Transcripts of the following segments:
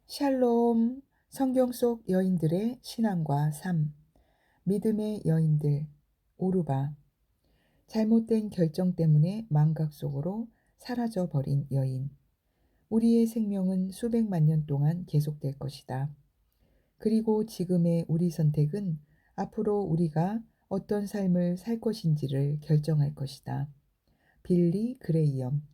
샬롬, 성경 속 여인들의 신앙과 삶, 믿음의 여인들, 오르바, 잘못된 결정 때문에 망각 속으로 사라져 버린 여인. 우리의 생명은 수백만 년 동안 계속될 것이다. 그리고 지금의 우리 선택은 앞으로 우리가 어떤 삶을 살 것인지를 결정할 것이다. 빌리 그레이엄.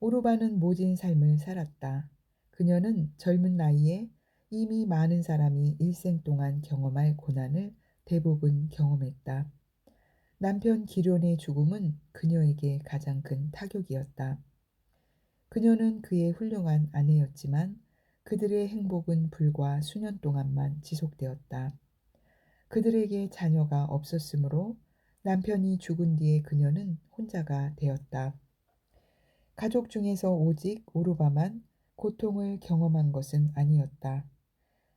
오르바는 모진 삶을 살았다. 그녀는 젊은 나이에 이미 많은 사람이 일생 동안 경험할 고난을 대부분 경험했다. 남편 기련의 죽음은 그녀에게 가장 큰 타격이었다. 그녀는 그의 훌륭한 아내였지만 그들의 행복은 불과 수년 동안만 지속되었다. 그들에게 자녀가 없었으므로 남편이 죽은 뒤에 그녀는 혼자가 되었다. 가족 중에서 오직 오르바만 고통을 경험한 것은 아니었다.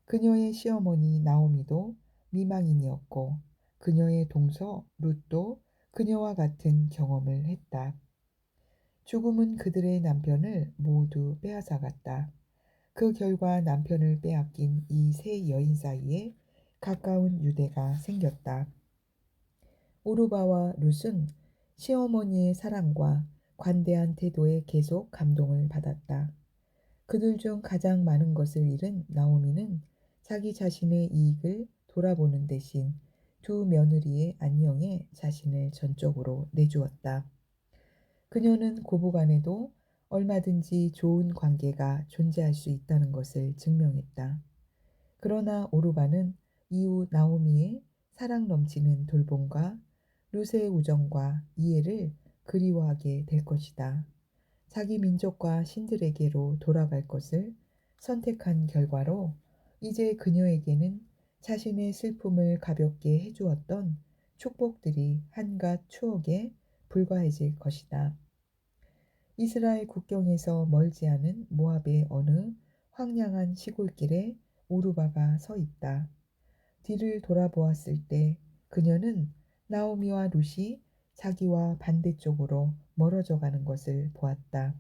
그녀의 시어머니 나오미도 미망인이었고 그녀의 동서 룻도 그녀와 같은 경험을 했다. 죽음은 그들의 남편을 모두 빼앗아갔다. 그 결과 남편을 빼앗긴 이 세 여인 사이에 가까운 유대가 생겼다. 오르바와 룻은 시어머니의 사랑과 관대한 태도에 계속 감동을 받았다. 그들 중 가장 많은 것을 잃은 나오미는 자기 자신의 이익을 돌아보는 대신 두 며느리의 안녕에 자신을 전적으로 내주었다. 그녀는 고부간에도 얼마든지 좋은 관계가 존재할 수 있다는 것을 증명했다. 그러나 오르바는 이후 나오미의 사랑 넘치는 돌봄과 룻의 우정과 이해를 그리워하게 될 것이다. 자기 민족과 신들에게로 돌아갈 것을 선택한 결과로 이제 그녀에게는 자신의 슬픔을 가볍게 해주었던 축복들이 한갓 추억에 불과해질 것이다. 이스라엘 국경에서 멀지 않은 모압의 어느 황량한 시골길에 오르바가 서 있다. 뒤를 돌아보았을 때 그녀는 나오미와 룻이 자기와 반대쪽으로 멀어져 가는 것을 보았다.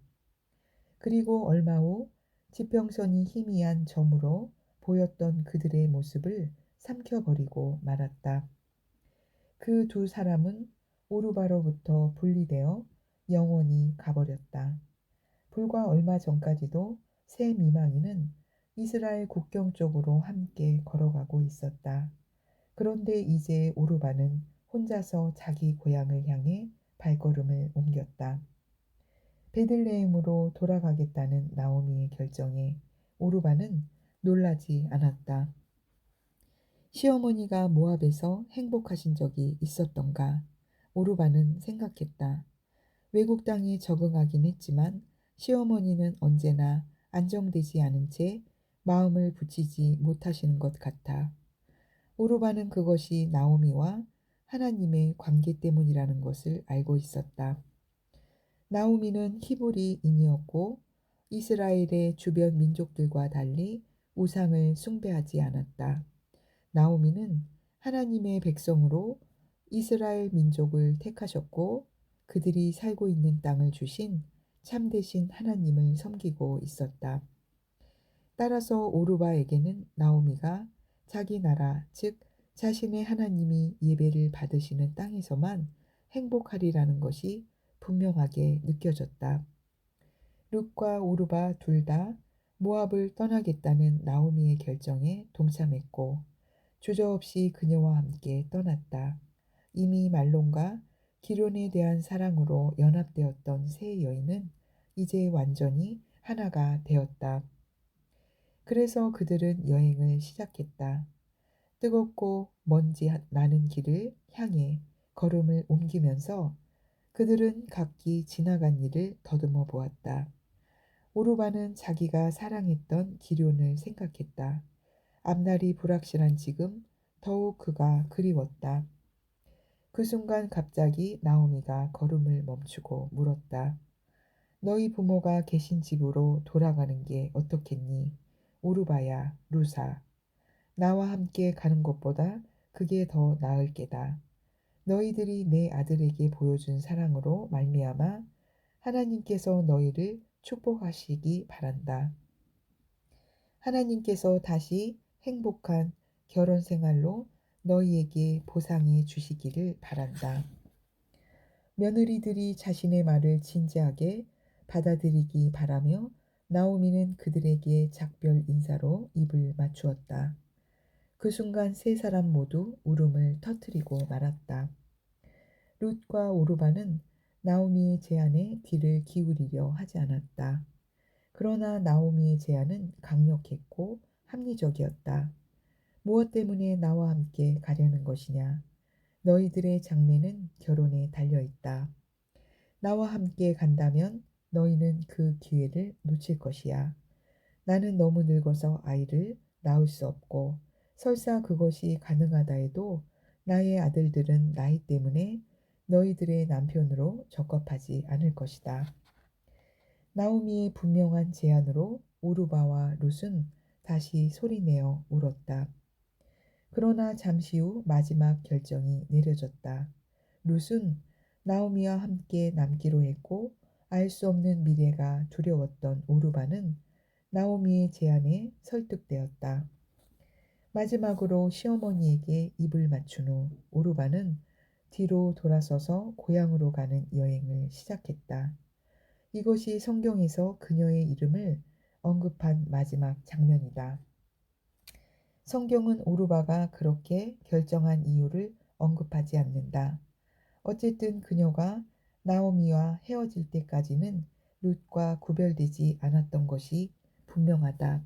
그리고 얼마 후 지평선이 희미한 점으로 보였던 그들의 모습을 삼켜버리고 말았다. 그 두 사람은 오르바로부터 분리되어 영원히 가버렸다. 불과 얼마 전까지도 새 미망인은 이스라엘 국경 쪽으로 함께 걸어가고 있었다. 그런데 이제 오르바는 혼자서 자기 고향을 향해 발걸음을 옮겼다. 베들레헴으로 돌아가겠다는 나오미의 결정에 오르바는 놀라지 않았다. 시어머니가 모압에서 행복하신 적이 있었던가? 오르바는 생각했다. 외국 땅에 적응하긴 했지만 시어머니는 언제나 안정되지 않은 채 마음을 붙이지 못하시는 것 같아. 오르바는 그것이 나오미와 하나님의 관계 때문이라는 것을 알고 있었다. 나오미는 히브리인이었고 이스라엘의 주변 민족들과 달리 우상을 숭배하지 않았다. 나오미는 하나님의 백성으로 이스라엘 민족을 택하셨고 그들이 살고 있는 땅을 주신 참되신 하나님을 섬기고 있었다. 따라서 오르바에게는 나오미가 자기 나라, 즉 자신의 하나님이 예배를 받으시는 땅에서만 행복하리라는 것이 분명하게 느껴졌다. 룻과 오르바 둘 다 모압을 떠나겠다는 나오미의 결정에 동참했고 주저없이 그녀와 함께 떠났다. 이미 말론과 기론에 대한 사랑으로 연합되었던 세 여인은 이제 완전히 하나가 되었다. 그래서 그들은 여행을 시작했다. 뜨겁고 먼지 나는 길을 향해 걸음을 옮기면서 그들은 각기 지나간 일을 더듬어 보았다. 오르바는 자기가 사랑했던 기련을 생각했다. 앞날이 불확실한 지금 더욱 그가 그리웠다. 그 순간 갑자기 나오미가 걸음을 멈추고 물었다. 너희 부모가 계신 집으로 돌아가는 게 어떻겠니? 오르바야, 루사. 나와 함께 가는 것보다 그게 더 나을 게다. 너희들이 내 아들에게 보여준 사랑으로 말미암아 하나님께서 너희를 축복하시기 바란다. 하나님께서 다시 행복한 결혼 생활로 너희에게 보상해 주시기를 바란다. 며느리들이 자신의 말을 진지하게 받아들이기 바라며 나오미는 그들에게 작별 인사로 입을 맞추었다. 그 순간 세 사람 모두 울음을 터뜨리고 말았다. 룻과 오르바는 나오미의 제안에 귀를 기울이려 하지 않았다. 그러나 나오미의 제안은 강력했고 합리적이었다. 무엇 때문에 나와 함께 가려는 것이냐? 너희들의 장래는 결혼에 달려있다. 나와 함께 간다면 너희는 그 기회를 놓칠 것이야. 나는 너무 늙어서 아이를 낳을 수 없고 설사 그것이 가능하다 해도 나의 아들들은 나이 때문에 너희들의 남편으로 적합하지 않을 것이다. 나오미의 분명한 제안으로 오르바와 룻은 다시 소리내어 울었다. 그러나 잠시 후 마지막 결정이 내려졌다. 룻은 나오미와 함께 남기로 했고 알 수 없는 미래가 두려웠던 오르바는 나오미의 제안에 설득되었다. 마지막으로 시어머니에게 입을 맞춘 후 오르바는 뒤로 돌아서서 고향으로 가는 여행을 시작했다. 이것이 성경에서 그녀의 이름을 언급한 마지막 장면이다. 성경은 오르바가 그렇게 결정한 이유를 언급하지 않는다. 어쨌든 그녀가 나오미와 헤어질 때까지는 룻과 구별되지 않았던 것이 분명하다.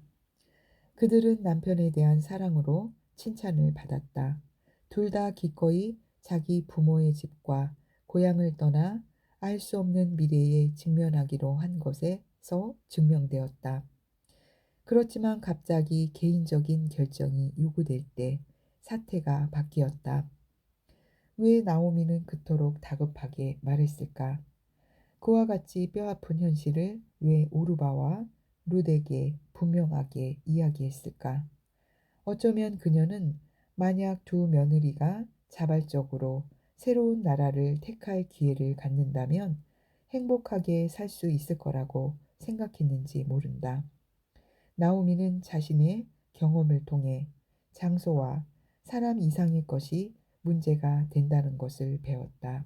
그들은 남편에 대한 사랑으로 칭찬을 받았다. 둘 다 기꺼이 자기 부모의 집과 고향을 떠나 알 수 없는 미래에 직면하기로 한 것에서 증명되었다. 그렇지만 갑자기 개인적인 결정이 요구될 때 사태가 바뀌었다. 왜 나오미는 그토록 다급하게 말했을까? 그와 같이 뼈아픈 현실을 왜 오르바와 룻에게 분명하게 이야기했을까? 어쩌면 그녀는 만약 두 며느리가 자발적으로 새로운 나라를 택할 기회를 갖는다면 행복하게 살 수 있을 거라고 생각했는지 모른다. 나오미는 자신의 경험을 통해 장소와 사람 이상의 것이 문제가 된다는 것을 배웠다.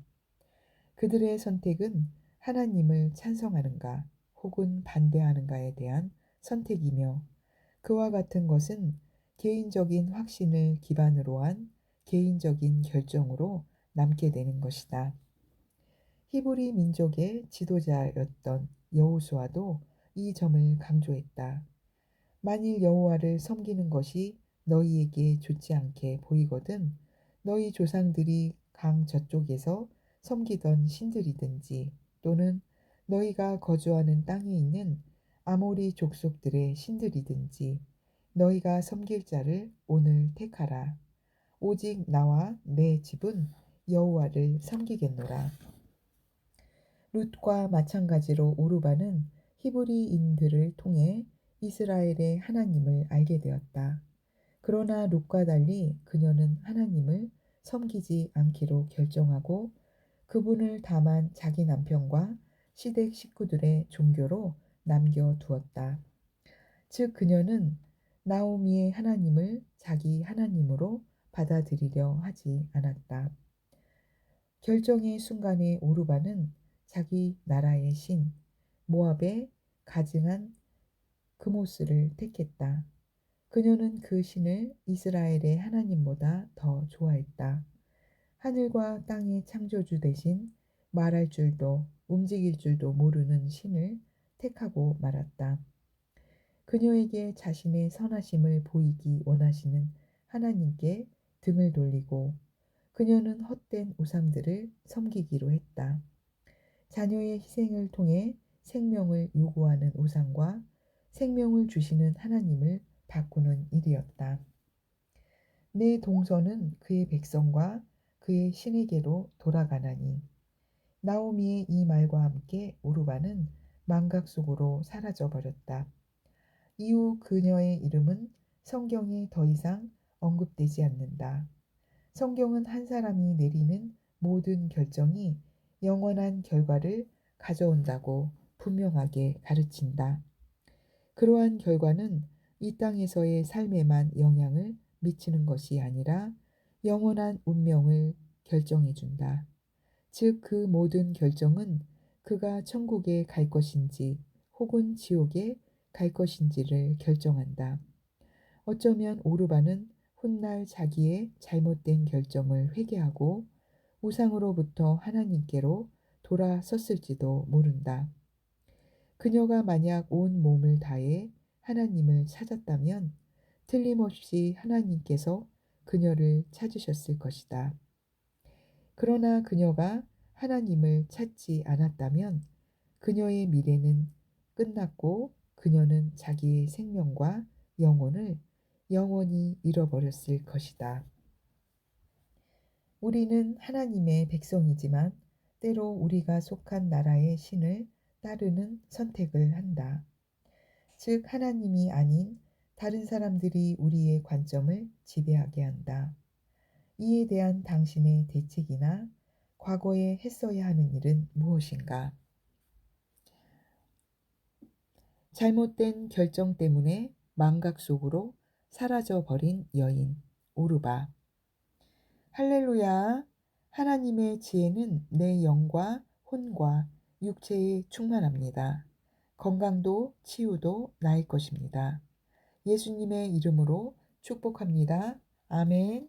그들의 선택은 하나님을 찬성하는가 혹은 반대하는가에 대한 선택이며 그와 같은 것은 개인적인 확신을 기반으로 한 개인적인 결정으로 남게 되는 것이다. 히브리 민족의 지도자였던 여호수아도 이 점을 강조했다. 만일 여호와를 섬기는 것이 너희에게 좋지 않게 보이거든 너희 조상들이 강 저쪽에서 섬기던 신들이든지 또는 너희가 거주하는 땅에 있는 아모리 족속들의 신들이든지 너희가 섬길 자를 오늘 택하라. 오직 나와 내 집은 여호와를 섬기겠노라. 룻과 마찬가지로 오르바는 히브리인들을 통해 이스라엘의 하나님을 알게 되었다. 그러나 룻과 달리 그녀는 하나님을 섬기지 않기로 결정하고 그분을 다만 자기 남편과 시댁 식구들의 종교로 남겨두었다. 즉 그녀는 나오미의 하나님을 자기 하나님으로 받아들이려 하지 않았다. 결정의 순간에 오르바는 자기 나라의 신 모압의 가증한 그모스를 택했다. 그녀는 그 신을 이스라엘의 하나님보다 더 좋아했다. 하늘과 땅의 창조주 대신 말할 줄도 움직일 줄도 모르는 신을 택하고 말았다. 그녀에게 자신의 선하심을 보이기 원하시는 하나님께 등을 돌리고 그녀는 헛된 우상들을 섬기기로 했다. 자녀의 희생을 통해 생명을 요구하는 우상과 생명을 주시는 하나님을 바꾸는 일이었다. 내 동서는 그의 백성과 그의 신에게로 돌아가나니 나오미의 이 말과 함께 오르바는 망각 속으로 사라져 버렸다. 이후 그녀의 이름은 성경에 더 이상 언급되지 않는다. 성경은 한 사람이 내리는 모든 결정이 영원한 결과를 가져온다고 분명하게 가르친다. 그러한 결과는 이 땅에서의 삶에만 영향을 미치는 것이 아니라 영원한 운명을 결정해 준다. 즉, 그 모든 결정은 그가 천국에 갈 것인지 혹은 지옥에 갈 것인지를 결정한다. 어쩌면 오르반은 훗날 자기의 잘못된 결정을 회개하고 우상으로부터 하나님께로 돌아섰을지도 모른다. 그녀가 만약 온 몸을 다해 하나님을 찾았다면 틀림없이 하나님께서 그녀를 찾으셨을 것이다. 그러나 그녀가 하나님을 찾지 않았다면 그녀의 미래는 끝났고 그녀는 자기의 생명과 영혼을 영원히 잃어버렸을 것이다. 우리는 하나님의 백성이지만 때로 우리가 속한 나라의 신을 따르는 선택을 한다. 즉, 하나님이 아닌 다른 사람들이 우리의 관점을 지배하게 한다. 이에 대한 당신의 대책이나 과거에 했어야 하는 일은 무엇인가? 잘못된 결정 때문에 망각 속으로 사라져 버린 여인 오르바. 할렐루야. 하나님의 지혜는 내 영과 혼과 육체에 충만합니다. 건강도 치유도 나의 것입니다. 예수님의 이름으로 축복합니다. 아멘.